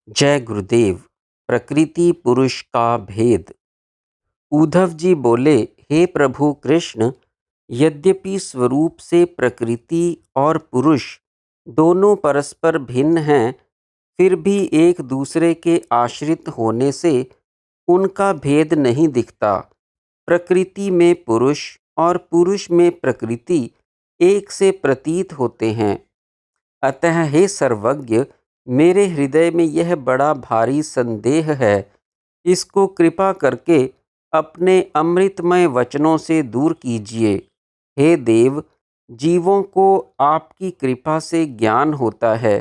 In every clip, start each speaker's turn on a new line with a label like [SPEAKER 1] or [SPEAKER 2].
[SPEAKER 1] जय गुरुदेव। प्रकृति पुरुष का भेद। उद्धव जी बोले, हे प्रभु कृष्ण, यद्यपि स्वरूप से प्रकृति और पुरुष दोनों परस्पर भिन्न हैं, फिर भी एक दूसरे के आश्रित होने से उनका भेद नहीं दिखता। प्रकृति में पुरुष और पुरुष में प्रकृति एक से प्रतीत होते हैं। अतः हे सर्वज्ञ, मेरे हृदय में यह बड़ा भारी संदेह है, इसको कृपा करके अपने अमृतमय वचनों से दूर कीजिए। हे देव, जीवों को आपकी कृपा से ज्ञान होता है।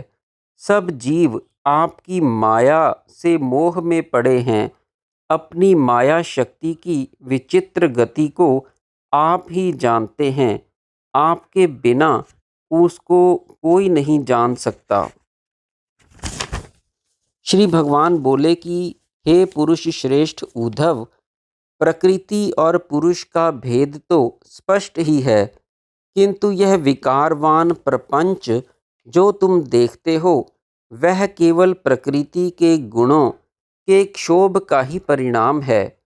[SPEAKER 1] सब जीव आपकी माया से मोह में पड़े हैं। अपनी माया शक्ति की विचित्र गति को आप ही जानते हैं। आपके बिना उसको कोई नहीं जान सकता। श्री भगवान बोले कि हे पुरुष श्रेष्ठ उद्धव, प्रकृति और पुरुष का भेद तो स्पष्ट ही है, किंतु यह विकारवान प्रपंच जो तुम देखते हो, वह केवल प्रकृति के गुणों के क्षोभ का ही परिणाम है।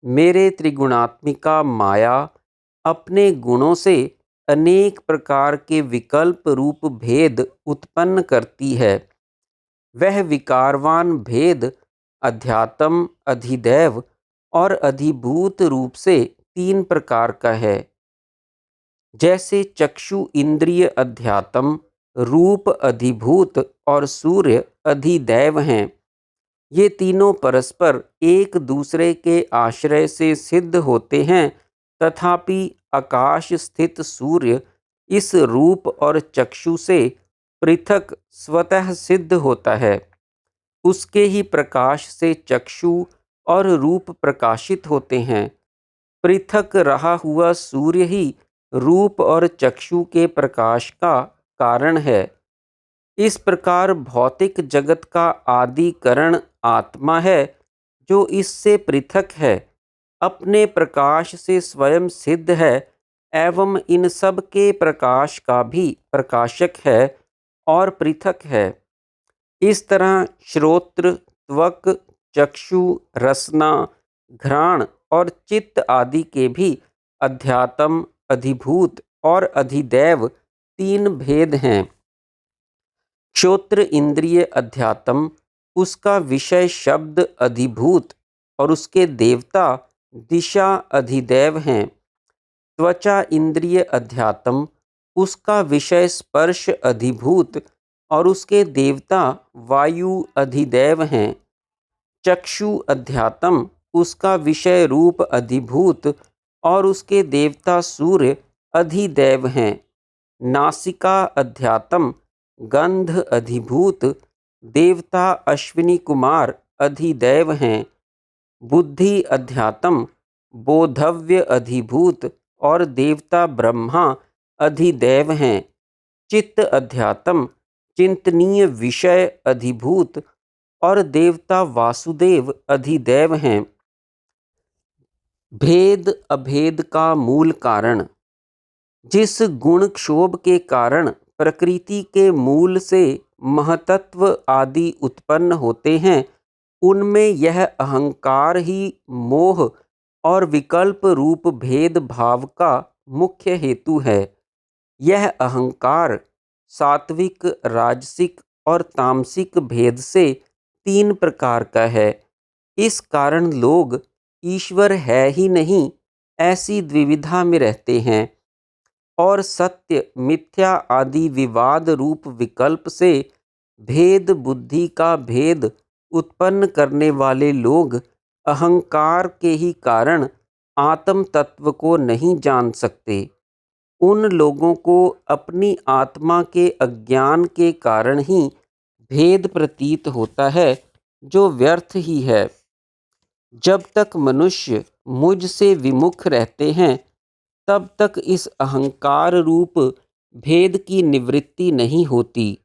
[SPEAKER 1] मेरे त्रिगुणात्मिका माया अपने गुणों से अनेक प्रकार के विकल्प रूप भेद उत्पन्न करती है। वह विकारवान भेद अध्यात्म, अधिदैव और अधिभूत रूप से तीन प्रकार का है। जैसे चक्षु इंद्रिय अध्यात्म, रूप अधिभूत और सूर्य अधिदैव हैं। ये तीनों परस्पर एक दूसरे के आश्रय से सिद्ध होते हैं, तथापि आकाश स्थित सूर्य इस रूप और चक्षु से पृथक स्वतः सिद्ध होता है। उसके ही प्रकाश से चक्षु और रूप प्रकाशित होते हैं। पृथक रहा हुआ सूर्य ही रूप और चक्षु के प्रकाश का कारण है। इस प्रकार भौतिक जगत का आदि कारण आत्मा है, जो इससे पृथक है, अपने प्रकाश से स्वयं सिद्ध है एवं इन सब के प्रकाश का भी प्रकाशक है और पृथक है। इस तरह श्रोत्र, त्वक, चक्षु, रसना, घ्राण और चित्त आदि के भी अध्यात्म, अधिभूत और अधिदैव तीन भेद हैं। श्रोत्र इंद्रिय अध्यात्म, उसका विषय शब्द अधिभूत और उसके देवता दिशा अधिदैव हैं। त्वचा इंद्रिय अध्यात्म, उसका विषय स्पर्श अधिभूत और उसके देवता वायु अधिदैव हैं। चक्षु अध्यात्म, उसका विषय रूप अधिभूत और उसके देवता सूर्य अधिदैव हैं। नासिका अध्यात्म, गंध अधिभूत, देवता अश्विनी कुमार अधिदैव हैं। बुद्धि अध्यात्म, बोधव्य अधिभूत और देवता ब्रह्मा अधिदैव हैं। चित्त अध्यात्म, चिंतनीय विषय अधिभूत और देवता वासुदेव अधिदैव हैं। भेद अभेद का मूल कारण। जिस गुण क्षोभ के कारण प्रकृति के मूल से महतत्व आदि उत्पन्न होते हैं, उनमें यह अहंकार ही मोह और विकल्प रूप भेद भाव का मुख्य हेतु है। यह अहंकार सात्विक, राजसिक और तामसिक भेद से तीन प्रकार का है। इस कारण लोग ईश्वर है ही नहीं ऐसी द्विविधा में रहते हैं और सत्य मिथ्या आदि विवाद रूप विकल्प से भेद बुद्धि का भेद उत्पन्न करने वाले लोग अहंकार के ही कारण आत्म तत्व को नहीं जान सकते। उन लोगों को अपनी आत्मा के अज्ञान के कारण ही भेद प्रतीत होता है, जो व्यर्थ ही है। जब तक मनुष्य मुझ से विमुख रहते हैं, तब तक इस अहंकार रूप भेद की निवृत्ति नहीं होती।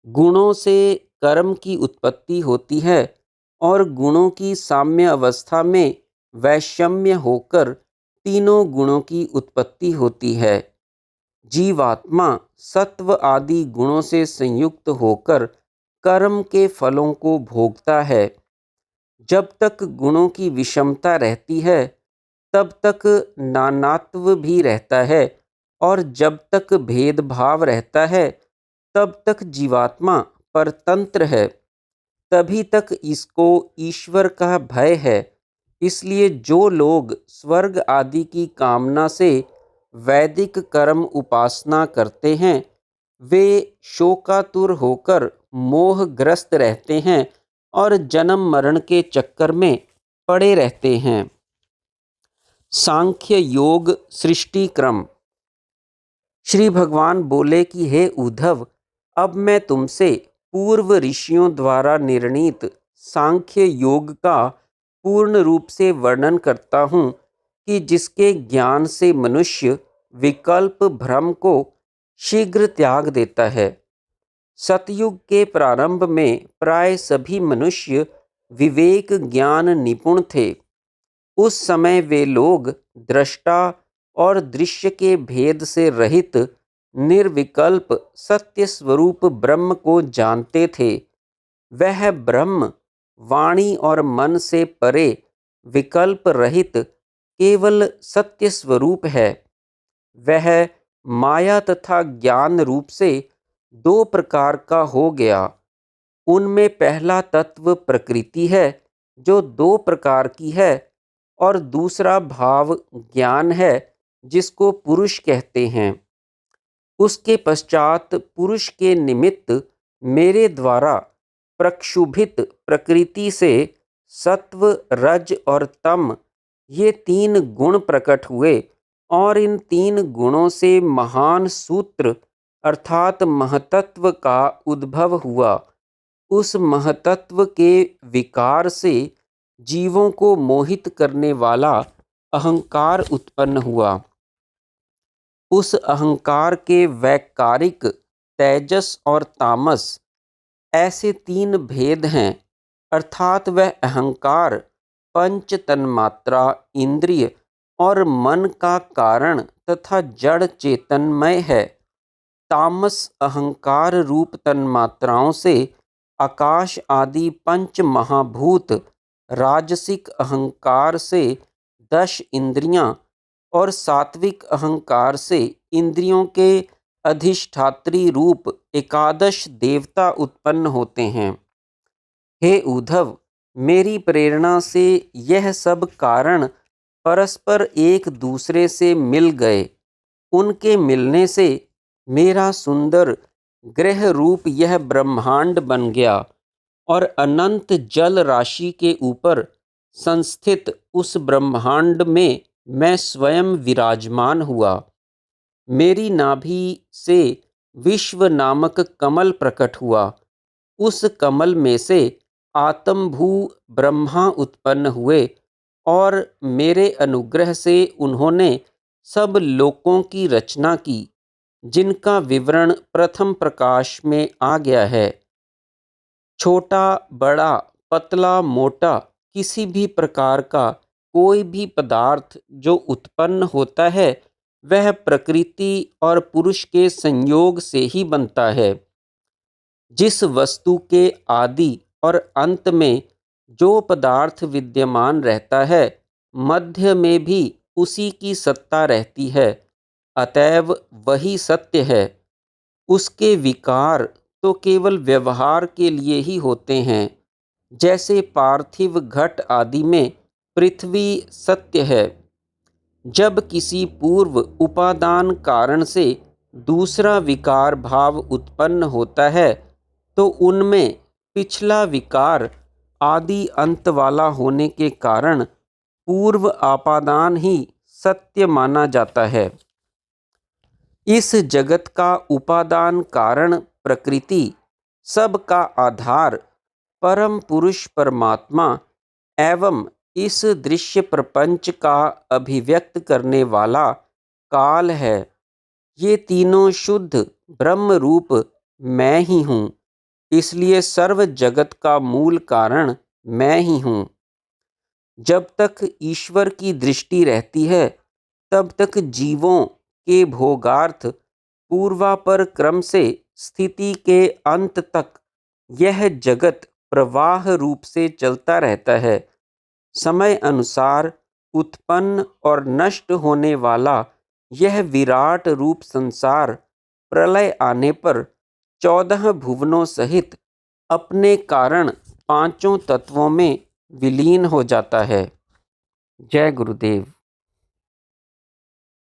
[SPEAKER 1] गुणों से कर्म की उत्पत्ति होती है और गुणों की साम्य अवस्था में वैषम्य होकर तीनों गुणों की उत्पत्ति होती है। जीवात्मा सत्व आदि गुणों से संयुक्त होकर कर्म के फलों को भोगता है। जब तक गुणों की विषमता रहती है तब तक नानात्व भी रहता है, और जब तक भेदभाव रहता है तब तक जीवात्मा परतंत्र है। तभी तक इसको ईश्वर का भय है। इसलिए जो लोग स्वर्ग आदि की कामना से वैदिक कर्म उपासना करते हैं वे शोकातुर होकर मोहग्रस्त रहते हैं और जन्म मरण के चक्कर में पड़े रहते हैं। सांख्य योग सृष्टि क्रम। श्री भगवान बोले कि हे उद्धव, अब मैं तुमसे पूर्व ऋषियों द्वारा निर्णीत सांख्य योग का पूर्ण रूप से वर्णन करता हूँ कि जिसके ज्ञान से मनुष्य विकल्प भ्रम को शीघ्र त्याग देता है। सतयुग के प्रारंभ में प्राय सभी मनुष्य विवेक ज्ञान निपुण थे। उस समय वे लोग दृष्टा और दृश्य के भेद से रहित निर्विकल्प सत्य स्वरूप ब्रह्म को जानते थे। वह ब्रह्म वाणी और मन से परे विकल्प रहित केवल सत्य स्वरूप है। वह माया तथा ज्ञान रूप से दो प्रकार का हो गया। उनमें पहला तत्व प्रकृति है जो दो प्रकार की है, और दूसरा भाव ज्ञान है जिसको पुरुष कहते हैं। उसके पश्चात पुरुष के निमित्त मेरे द्वारा प्रक्षुभित प्रकृति से सत्व रज और तम ये तीन गुण प्रकट हुए, और इन तीन गुणों से महान सूत्र अर्थात महतत्व का उद्भव हुआ। उस महतत्व के विकार से जीवों को मोहित करने वाला अहंकार उत्पन्न हुआ। उस अहंकार के वैकारिक तेजस और तामस ऐसे तीन भेद हैं, अर्थात वह अहंकार पंच तन्मात्रा इंद्रिय और मन का कारण तथा जड़ चेतनमय है। तामस अहंकार रूप तन्मात्राओं से आकाश आदि पंच महाभूत, राजसिक अहंकार से 10 इंद्रियां और सात्विक अहंकार से इंद्रियों के अधिष्ठात्री रूप 11 देवता उत्पन्न होते हैं। हे उद्धव, मेरी प्रेरणा से यह सब कारण परस्पर एक दूसरे से मिल गए। उनके मिलने से मेरा सुंदर ग्रह रूप यह ब्रह्मांड बन गया, और अनंत जल राशि के ऊपर संस्थित उस ब्रह्मांड में मैं स्वयं विराजमान हुआ। मेरी नाभि से विश्व नामक कमल प्रकट हुआ। उस कमल में से आत्मभू ब्रह्मा उत्पन्न हुए, और मेरे अनुग्रह से उन्होंने सब लोकों की रचना की, जिनका विवरण प्रथम प्रकाश में आ गया है। छोटा बड़ा पतला मोटा किसी भी प्रकार का कोई भी पदार्थ जो उत्पन्न होता है वह प्रकृति और पुरुष के संयोग से ही बनता है। जिस वस्तु के आदि और अंत में जो पदार्थ विद्यमान रहता है मध्य में भी उसी की सत्ता रहती है, अतएव वही सत्य है। उसके विकार तो केवल व्यवहार के लिए ही होते हैं। जैसे पार्थिव घट आदि में पृथ्वी सत्य है। जब किसी पूर्व उपादान कारण से दूसरा विकार भाव उत्पन्न होता है तो उनमें पिछला विकार आदि अंत वाला होने के कारण पूर्व आपादान ही सत्य माना जाता है। इस जगत का उपादान कारण प्रकृति, सब का आधार परम पुरुष परमात्मा एवं इस दृश्य प्रपंच का अभिव्यक्त करने वाला काल है। ये तीनों शुद्ध ब्रह्म रूप मैं ही हूँ। इसलिए सर्व जगत का मूल कारण मैं ही हूँ। जब तक ईश्वर की दृष्टि रहती है तब तक जीवों के भोगार्थ पूर्वापर क्रम से स्थिति के अंत तक यह जगत प्रवाह रूप से चलता रहता है। समय अनुसार उत्पन्न और नष्ट होने वाला यह विराट रूप संसार प्रलय आने पर 14 भुवनों सहित अपने कारण पांचों तत्वों में विलीन हो जाता है। जय गुरुदेव।